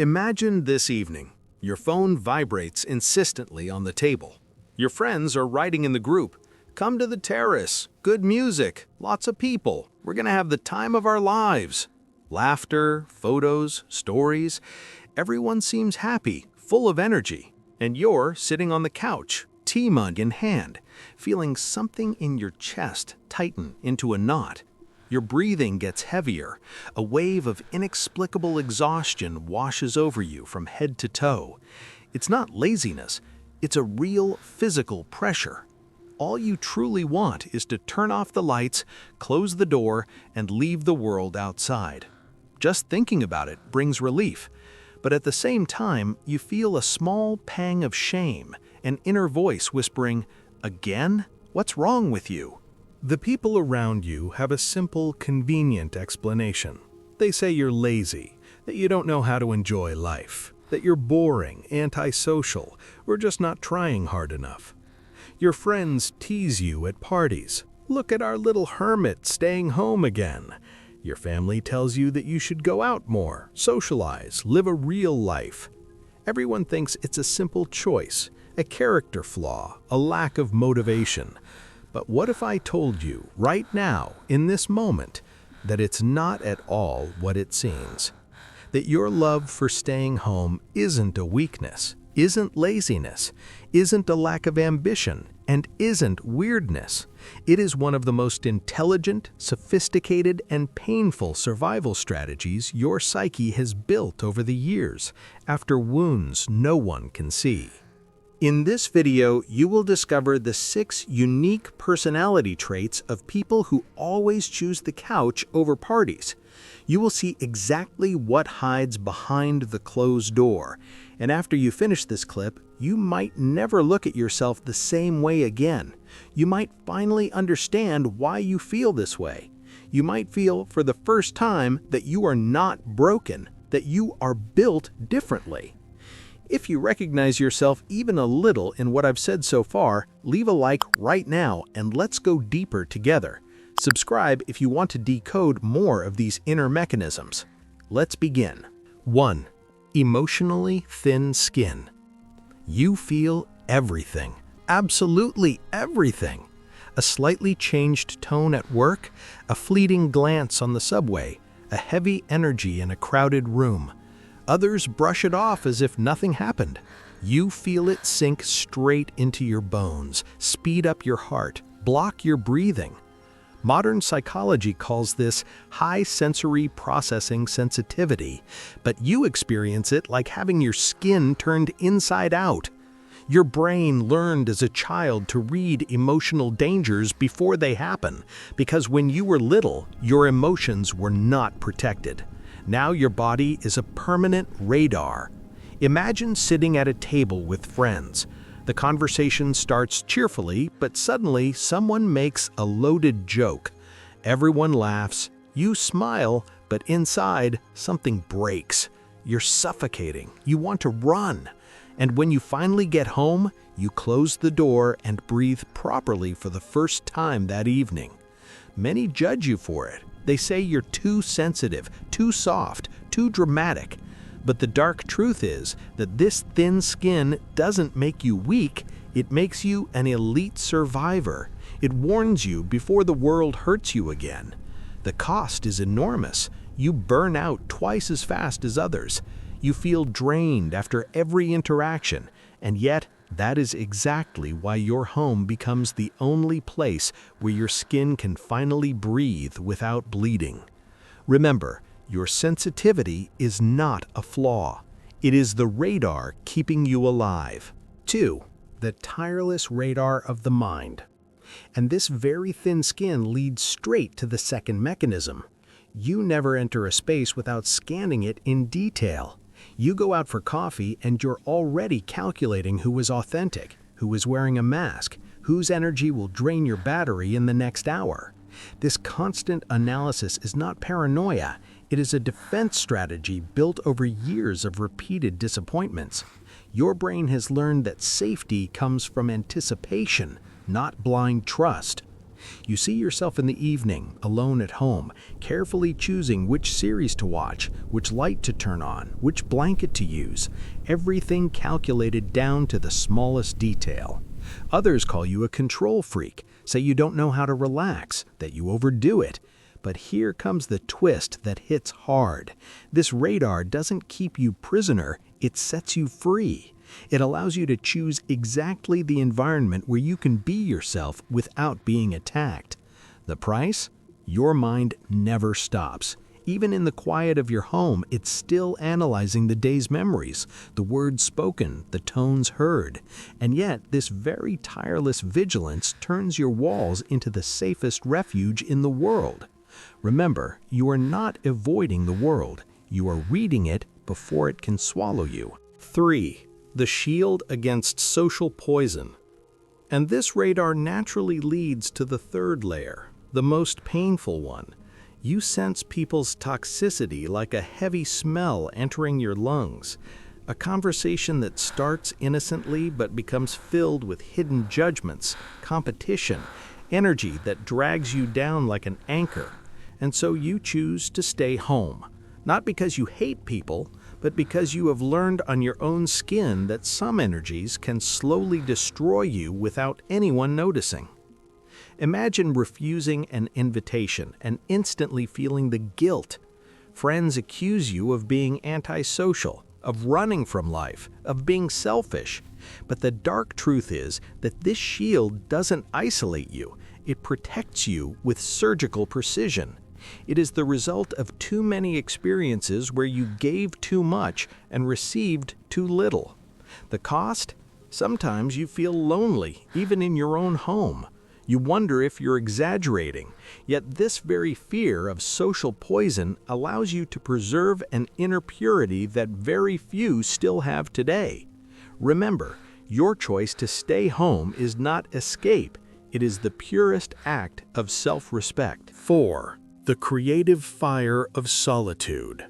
Imagine this evening. Your phone vibrates insistently on the table. Your friends are writing in the group, "Come to the terrace, good music, lots of people. We're gonna have the time of our lives." Laughter, photos, stories. Everyone seems happy, full of energy. And you're sitting on the couch, tea mug in hand, feeling something in your chest tighten into a knot. Your breathing gets heavier. A wave of inexplicable exhaustion washes over you from head to toe. It's not laziness, it's a real physical pressure. All you truly want is to turn off the lights, close the door, and leave the world outside. Just thinking about it brings relief. But at the same time, you feel a small pang of shame, an inner voice whispering, "Again? What's wrong with you?" The people around you have a simple, convenient explanation. They say you're lazy, that you don't know how to enjoy life, that you're boring, antisocial, or just not trying hard enough. Your friends tease you at parties. "Look at our little hermit staying home again." Your family tells you that you should go out more, socialize, live a real life. Everyone thinks it's a simple choice, a character flaw, a lack of motivation. But what if I told you, right now, in this moment, that it's not at all what it seems? That your love for staying home isn't a weakness, isn't laziness, isn't a lack of ambition, and isn't weirdness. It is one of the most intelligent, sophisticated, and painful survival strategies your psyche has built over the years, after wounds no one can see. In this video, you will discover the 6 unique personality traits of people who always choose the couch over parties. You will see exactly what hides behind the closed door. And after you finish this clip, you might never look at yourself the same way again. You might finally understand why you feel this way. You might feel for the first time that you are not broken, that you are built differently. If you recognize yourself even a little in what I've said so far, leave a like right now and let's go deeper together. Subscribe if you want to decode more of these inner mechanisms. Let's begin. 1. Emotionally thin skin. You feel everything, absolutely everything. A slightly changed tone at work, a fleeting glance on the subway, a heavy energy in a crowded room. Others brush it off as if nothing happened. You feel it sink straight into your bones, speed up your heart, block your breathing. Modern psychology calls this high sensory processing sensitivity, but you experience it like having your skin turned inside out. Your brain learned as a child to read emotional dangers before they happen, because when you were little, your emotions were not protected. Now your body is a permanent radar. Imagine sitting at a table with friends. The conversation starts cheerfully, but suddenly someone makes a loaded joke. Everyone laughs, you smile, but inside something breaks. You're suffocating, you want to run. And when you finally get home, you close the door and breathe properly for the first time that evening. Many judge you for it. They say you're too sensitive, too soft, too dramatic. But the dark truth is that this thin skin doesn't make you weak, it makes you an elite survivor. It warns you before the world hurts you again. The cost is enormous. You burn out twice as fast as others. You feel drained after every interaction, and yet that is exactly why your home becomes the only place where your skin can finally breathe without bleeding. Remember, your sensitivity is not a flaw. It is the radar keeping you alive. 2. The tireless radar of the mind. And this very thin skin leads straight to the second mechanism. You never enter a space without scanning it in detail. You go out for coffee and you're already calculating who is authentic, who is wearing a mask, whose energy will drain your battery in the next hour. This constant analysis is not paranoia. It is a defense strategy built over years of repeated disappointments. Your brain has learned that safety comes from anticipation, not blind trust. You see yourself in the evening, alone at home, carefully choosing which series to watch, which light to turn on, which blanket to use, everything calculated down to the smallest detail. Others call you a control freak, say you don't know how to relax, that you overdo it. But here comes the twist that hits hard. This radar doesn't keep you prisoner, it sets you free. It allows you to choose exactly the environment where you can be yourself without being attacked. The price? Your mind never stops. Even in the quiet of your home, it's still analyzing the day's memories, the words spoken, the tones heard. And yet, this very tireless vigilance turns your walls into the safest refuge in the world. Remember, you are not avoiding the world. You are reading it before it can swallow you. 3. The shield against social poison. And this radar naturally leads to the third layer, the most painful one. You sense people's toxicity like a heavy smell entering your lungs. A conversation that starts innocently but becomes filled with hidden judgments, competition, energy that drags you down like an anchor. And so you choose to stay home. Not because you hate people, but because you have learned on your own skin that some energies can slowly destroy you without anyone noticing. Imagine refusing an invitation and instantly feeling the guilt. Friends accuse you of being antisocial, of running from life, of being selfish. But the dark truth is that this shield doesn't isolate you, it protects you with surgical precision. It is the result of too many experiences where you gave too much and received too little. The cost? Sometimes you feel lonely, even in your own home. You wonder if you're exaggerating, yet this very fear of social poison allows you to preserve an inner purity that very few still have today. Remember, your choice to stay home is not escape, it is the purest act of self-respect. 4. The creative fire of solitude.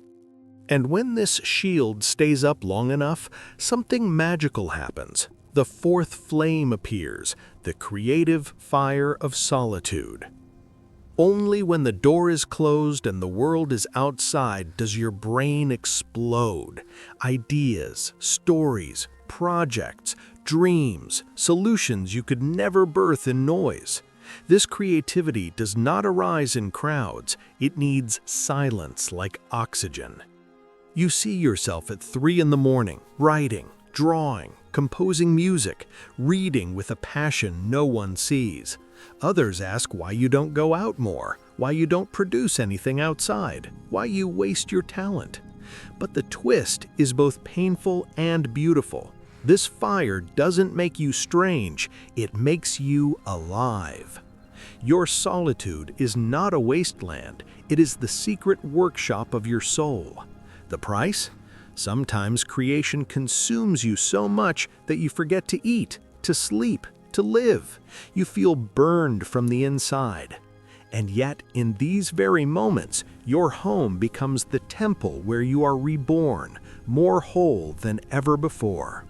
And when this shield stays up long enough, something magical happens. The fourth flame appears, the creative fire of solitude. Only when the door is closed and the world is outside does your brain explode. Ideas, stories, projects, dreams, solutions you could never birth in noise. This creativity does not arise in crowds, it needs silence like oxygen. You see yourself at 3 in the morning, writing, drawing, composing music, reading with a passion no one sees. Others ask why you don't go out more, why you don't produce anything outside, why you waste your talent. But the twist is both painful and beautiful. This fire doesn't make you strange, it makes you alive. Your solitude is not a wasteland, it is the secret workshop of your soul. The price? Sometimes creation consumes you so much that you forget to eat, to sleep, to live. You feel burned from the inside. And yet, in these very moments, your home becomes the temple where you are reborn, more whole than ever before.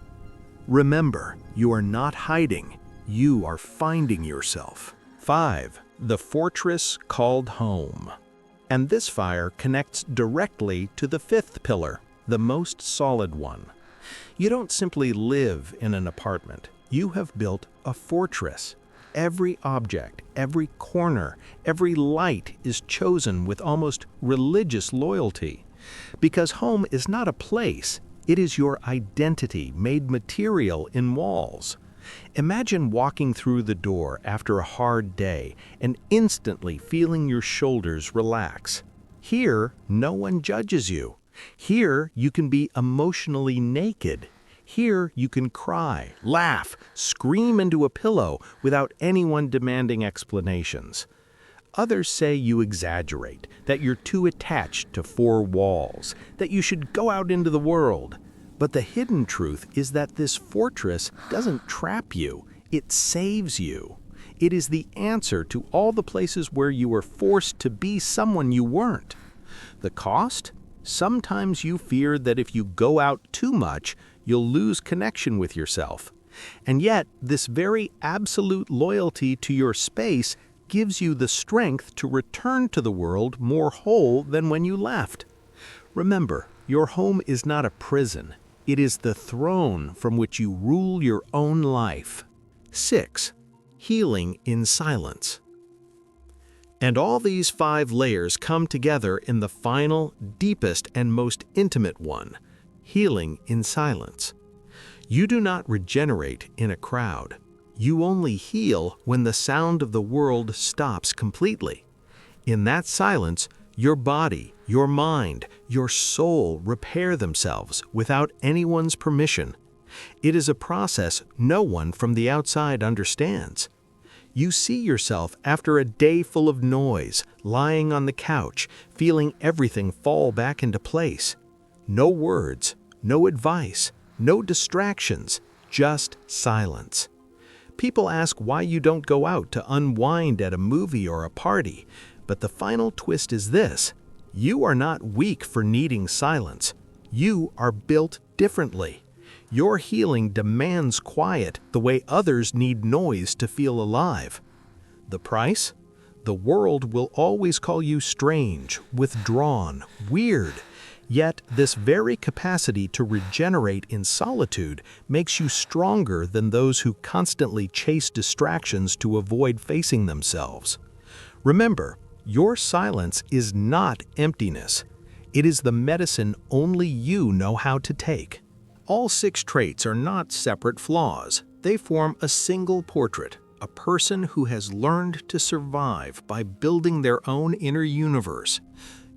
Remember, you are not hiding, you are finding yourself. 5. The fortress called home. And this fire connects directly to the 5th pillar, the most solid one. You don't simply live in an apartment, you have built a fortress. Every object, every corner, every light is chosen with almost religious loyalty. Because home is not a place, it is your identity made material in walls. Imagine walking through the door after a hard day and instantly feeling your shoulders relax. Here, no one judges you. Here, you can be emotionally naked. Here, you can cry, laugh, scream into a pillow without anyone demanding explanations. Others say you exaggerate, that you're too attached to 4 walls, that you should go out into the world. But the hidden truth is that this fortress doesn't trap you, it saves you. It is the answer to all the places where you were forced to be someone you weren't. The cost? Sometimes you fear that if you go out too much, you'll lose connection with yourself. And yet, this very absolute loyalty to your space gives you the strength to return to the world more whole than when you left. Remember, your home is not a prison. It is the throne from which you rule your own life. 6. Healing in silence. And all these 5 layers come together in the final, deepest, and most intimate one, healing in silence. You do not regenerate in a crowd. You only heal when the sound of the world stops completely. In that silence, your body, your mind, your soul repair themselves without anyone's permission. It is a process no one from the outside understands. You see yourself after a day full of noise, lying on the couch, feeling everything fall back into place. No words, no advice, no distractions, just silence. People ask why you don't go out to unwind at a movie or a party, but the final twist is this: you are not weak for needing silence. You are built differently. Your healing demands quiet the way others need noise to feel alive. The price? The world will always call you strange, withdrawn, weird. Yet this very capacity to regenerate in solitude makes you stronger than those who constantly chase distractions to avoid facing themselves. Remember, your silence is not emptiness. It is the medicine only you know how to take. All 6 traits are not separate flaws. They form a single portrait, a person who has learned to survive by building their own inner universe.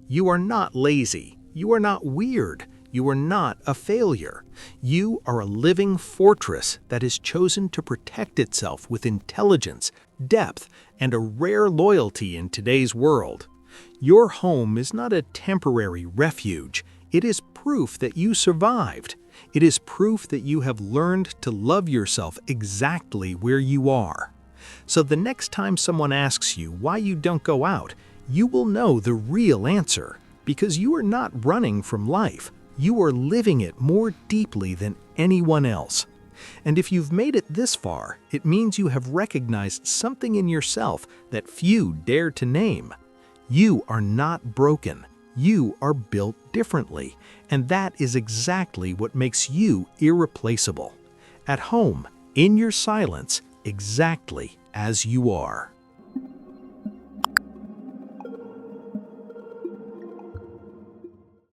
You are not lazy. You are not weird. You are not a failure. You are a living fortress that has chosen to protect itself with intelligence, depth, and a rare loyalty in today's world. Your home is not a temporary refuge. It is proof that you survived. It is proof that you have learned to love yourself exactly where you are. So the next time someone asks you why you don't go out, you will know the real answer, because you are not running from life. You are living it more deeply than anyone else. And if you've made it this far, it means you have recognized something in yourself that few dare to name. You are not broken. You are built differently, and that is exactly what makes you irreplaceable. At home, in your silence, exactly as you are.